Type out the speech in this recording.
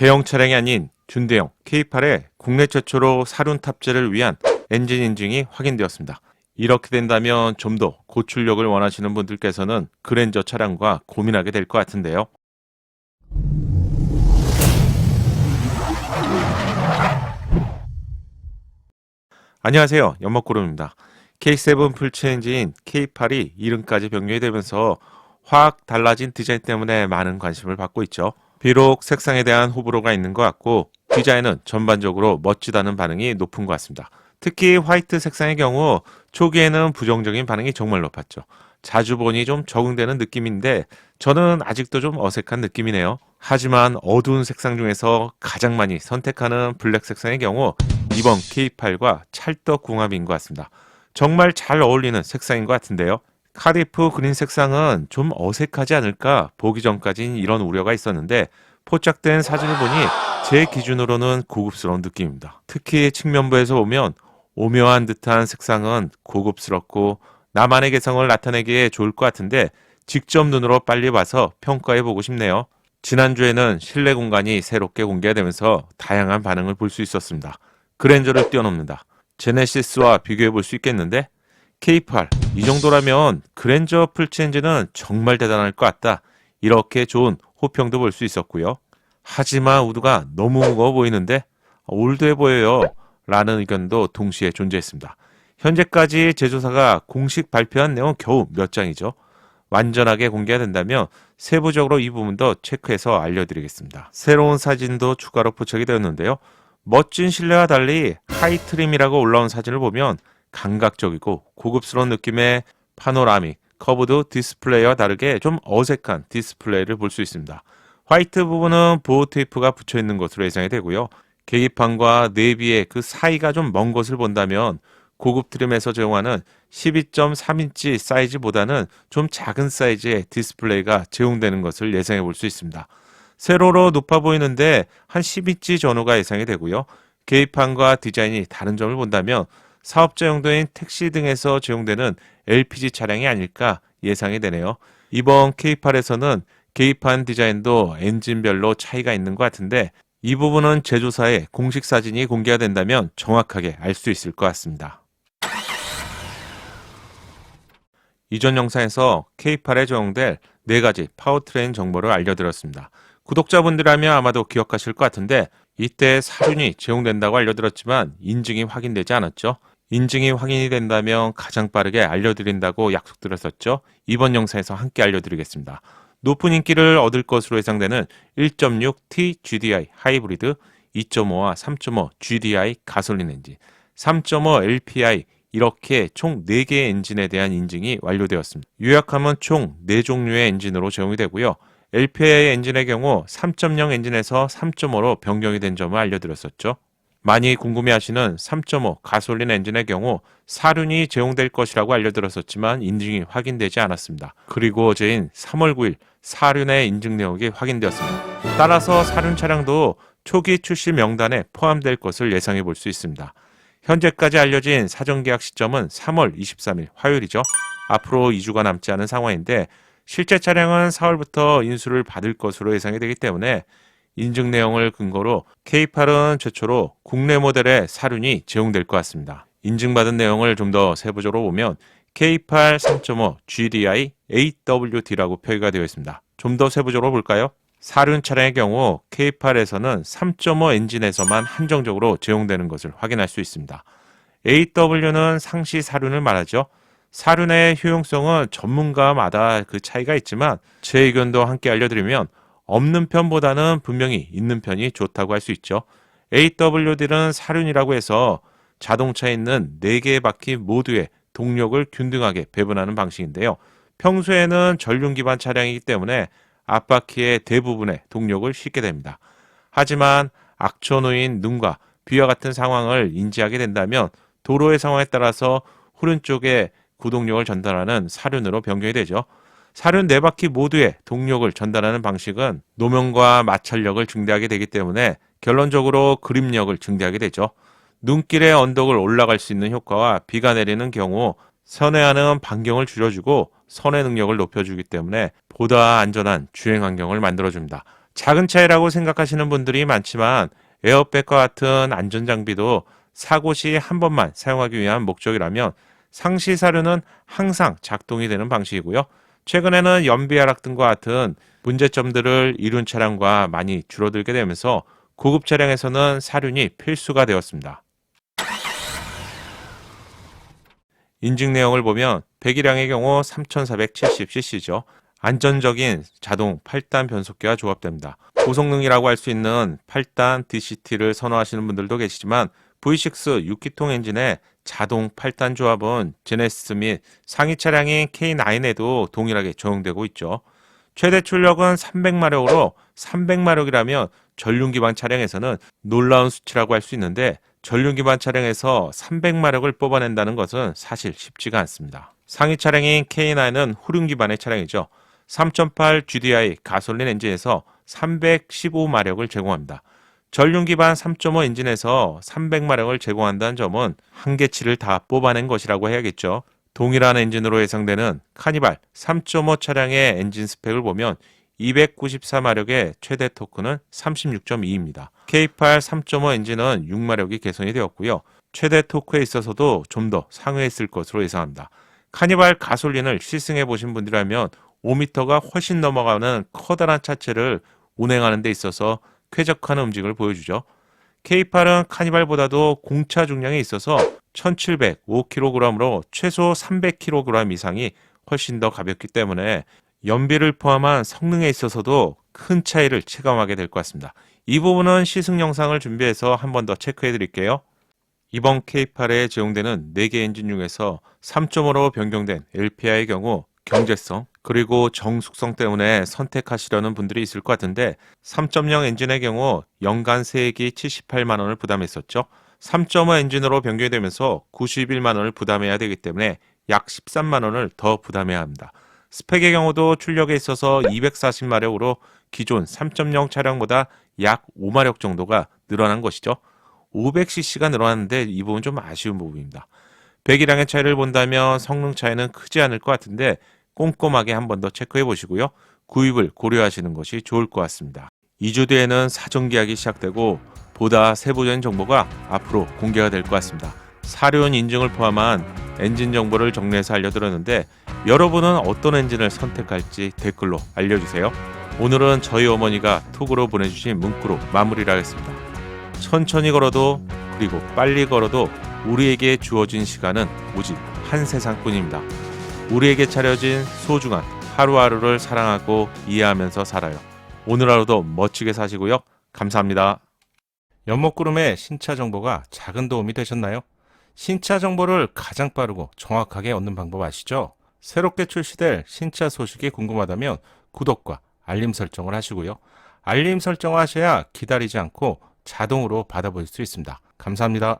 대형 차량이 아닌 준대형 K8의 국내 최초로 사륜 탑재를 위한 엔진 인증이 확인되었습니다. 이렇게 된다면 좀 더 고출력을 원하시는 분들께서는 그랜저 차량과 고민하게 될 것 같은데요. 안녕하세요. 연목구름입니다. K7 풀체 엔진 K8이 이름까지 변경이 되면서 확 달라진 디자인 때문에 많은 관심을 받고 있죠. 비록 색상에 대한 호불호가 있는 것 같고 디자인은 전반적으로 멋지다는 반응이 높은 것 같습니다. 특히 화이트 색상의 경우 초기에는 부정적인 반응이 정말 높았죠. 자주 보니 좀 적응되는 느낌인데 저는 아직도 좀 어색한 느낌이네요. 하지만 어두운 색상 중에서 가장 많이 선택하는 블랙 색상의 경우 이번 K8과 찰떡궁합인 것 같습니다. 정말 잘 어울리는 색상인 것 같은데요. 카디프 그린 색상은 좀 어색하지 않을까 보기 전까진 이런 우려가 있었는데 포착된 사진을 보니 제 기준으로는 고급스러운 느낌입니다. 특히 측면부에서 보면 오묘한 듯한 색상은 고급스럽고 나만의 개성을 나타내기에 좋을 것 같은데 직접 눈으로 빨리 봐서 평가해보고 싶네요. 지난주에는 실내 공간이 새롭게 공개가 되면서 다양한 반응을 볼 수 있었습니다. 그랜저를 뛰어넘는다. 제네시스와 비교해 볼 수 있겠는데 K8 이 정도라면 그랜저 풀체 엔진은 정말 대단할 것 같다. 이렇게 좋은 호평도 볼 수 있었고요. 하지만 우드가 너무 무거워 보이는데 올드해 보여요. 라는 의견도 동시에 존재했습니다. 현재까지 제조사가 공식 발표한 내용 겨우 몇 장이죠. 완전하게 공개가 된다면 세부적으로 이 부분도 체크해서 알려드리겠습니다. 새로운 사진도 추가로 포착이 되었는데요. 멋진 실내와 달리 하이트림이라고 올라온 사진을 보면 감각적이고 고급스러운 느낌의 파노라믹, 커브드 디스플레이와 다르게 좀 어색한 디스플레이를 볼 수 있습니다. 화이트 부분은 보호 테이프가 붙여 있는 것으로 예상이 되고요. 계기판과 내비의 그 사이가 좀 먼 것을 본다면 고급 트림에서 제공하는 12.3인치 사이즈보다는 좀 작은 사이즈의 디스플레이가 제공되는 것을 예상해 볼 수 있습니다. 세로로 높아 보이는데 한 10인치 전후가 예상이 되고요. 계기판과 디자인이 다른 점을 본다면 사업자 용도인 택시 등에서 제공되는 LPG 차량이 아닐까 예상이 되네요. 이번 K8에서는 계기판 디자인도 엔진별로 차이가 있는 것 같은데 이 부분은 제조사의 공식 사진이 공개가 된다면 정확하게 알 수 있을 것 같습니다. 이전 영상에서 K8에 적용될 4가지 파워트레인 정보를 알려드렸습니다. 구독자분들이라면 아마도 기억하실 것 같은데 이때 사륜이 제공된다고 알려드렸지만 인증이 확인되지 않았죠. 인증이 확인이 된다면 가장 빠르게 알려드린다고 약속드렸었죠. 이번 영상에서 함께 알려드리겠습니다. 높은 인기를 얻을 것으로 예상되는 1.6T GDI 하이브리드, 2.5와 3.5 GDI 가솔린 엔진, 3.5 LPI 이렇게 총 4개의 엔진에 대한 인증이 완료되었습니다. 요약하면 총 4종류의 엔진으로 제공이 되고요. LPI 엔진의 경우 3.0 엔진에서 3.5로 변경이 된 점을 알려드렸었죠. 많이 궁금해하시는 3.5 가솔린 엔진의 경우 사륜이 제공될 것이라고 알려드렸었지만 인증이 확인되지 않았습니다. 그리고 어제인 3월 9일 사륜의 인증 내역이 확인되었습니다. 따라서 사륜 차량도 초기 출시 명단에 포함될 것을 예상해 볼 수 있습니다. 현재까지 알려진 사전 계약 시점은 3월 23일 화요일이죠. 앞으로 2주가 남지 않은 상황인데 실제 차량은 4월부터 인수를 받을 것으로 예상이 되기 때문에 인증 내용을 근거로 K8은 최초로 국내 모델의 사륜이 제공될 것 같습니다. 인증받은 내용을 좀 더 세부적으로 보면 K8 3.5 GDI AWD라고 표기가 되어 있습니다. 좀 더 세부적으로 볼까요? 사륜 차량의 경우 K8에서는 3.5 엔진에서만 한정적으로 제공되는 것을 확인할 수 있습니다. AW는 상시 사륜을 말하죠. 사륜의 효용성은 전문가마다 그 차이가 있지만 제 의견도 함께 알려드리면 없는 편보다는 분명히 있는 편이 좋다고 할 수 있죠. AWD는 사륜이라고 해서 자동차에 있는 4개의 바퀴 모두에 동력을 균등하게 배분하는 방식인데요. 평소에는 전륜 기반 차량이기 때문에 앞바퀴의 대부분의 동력을 싣게 됩니다. 하지만 악천 후인 눈과 비와 같은 상황을 인지하게 된다면 도로의 상황에 따라서 후륜 쪽에 구동력을 전달하는 사륜으로 변경이 되죠. 사륜 4바퀴 모두에 동력을 전달하는 방식은 노면과 마찰력을 증대하게 되기 때문에 결론적으로 그립력을 증대하게 되죠. 눈길의 언덕을 올라갈 수 있는 효과와 비가 내리는 경우 선회하는 반경을 줄여주고 선회 능력을 높여주기 때문에 보다 안전한 주행 환경을 만들어줍니다. 작은 차이라고 생각하시는 분들이 많지만 에어백과 같은 안전장비도 사고 시 한 번만 사용하기 위한 목적이라면 상시 사료는 항상 작동이 되는 방식이고요. 최근에는 연비 하락 등과 같은 문제점들을 이룬 차량과 많이 줄어들게 되면서 고급 차량에서는 사륜이 필수가 되었습니다. 인증 내용을 보면 배기량의 경우 3470cc죠. 안전적인 자동 8단 변속기와 조합됩니다. 고성능이라고 할 수 있는 8단 DCT를 선호하시는 분들도 계시지만 V6 6기통 엔진의 자동 8단 조합은 제네시스 및 상위 차량인 K9에도 동일하게 적용되고 있죠. 최대 출력은 300마력으로 300마력이라면 전륜 기반 차량에서는 놀라운 수치라고 할 수 있는데 전륜 기반 차량에서 300마력을 뽑아낸다는 것은 사실 쉽지가 않습니다. 상위 차량인 K9은 후륜 기반의 차량이죠. 3.8 GDI 가솔린 엔진에서 315마력을 제공합니다. 전륜 기반 3.5 엔진에서 300마력을 제공한다는 점은 한계치를 다 뽑아낸 것이라고 해야겠죠. 동일한 엔진으로 예상되는 카니발 3.5 차량의 엔진 스펙을 보면 294마력의 최대 토크는 36.2입니다. K8 3.5 엔진은 6마력이 개선이 되었고요. 최대 토크에 있어서도 좀 더 상회했을 것으로 예상합니다. 카니발 가솔린을 시승해 보신 분들이라면 5m가 훨씬 넘어가는 커다란 차체를 운행하는 데 있어서 쾌적한 움직임을 보여주죠. K8은 카니발보다도 공차 중량이 있어서 1705kg으로 최소 300kg 이상이 훨씬 더 가볍기 때문에 연비를 포함한 성능에 있어서도 큰 차이를 체감하게 될 것 같습니다. 이 부분은 시승 영상을 준비해서 한 번 더 체크해 드릴게요. 이번 K8에 제공되는 4개 엔진 중에서 3.5로 변경된 LPI의 경우 경제성 그리고 정숙성 때문에 선택하시려는 분들이 있을 것 같은데 3.0 엔진의 경우 연간 세액이 78만 원을 부담했었죠. 3.5 엔진으로 변경이 되면서 91만 원을 부담해야 되기 때문에 약 13만 원을 더 부담해야 합니다. 스펙의 경우도 출력에 있어서 240마력으로 기존 3.0 차량보다 약 5마력 정도가 늘어난 것이죠. 500cc가 늘어났는데 이 부분 좀 아쉬운 부분입니다. 배기량의 차이를 본다면 성능 차이는 크지 않을 것 같은데 꼼꼼하게 한 번 더 체크해 보시고요. 구입을 고려하시는 것이 좋을 것 같습니다. 2주 뒤에는 사전 계약이 시작되고 보다 세부적인 정보가 앞으로 공개가 될 것 같습니다. 사륜 인증을 포함한 엔진 정보를 정리해서 알려드렸는데 여러분은 어떤 엔진을 선택할지 댓글로 알려주세요. 오늘은 저희 어머니가 톡으로 보내주신 문구로 마무리를 하겠습니다. 천천히 걸어도 그리고 빨리 걸어도 우리에게 주어진 시간은 오직 한 세상뿐입니다. 우리에게 차려진 소중한 하루하루를 사랑하고 이해하면서 살아요. 오늘 하루도 멋지게 사시고요. 감사합니다. 연목구름의 신차 정보가 작은 도움이 되셨나요? 신차 정보를 가장 빠르고 정확하게 얻는 방법 아시죠? 새롭게 출시될 신차 소식이 궁금하다면 구독과 알림 설정을 하시고요. 알림 설정을 하셔야 기다리지 않고 자동으로 받아볼 수 있습니다. 감사합니다.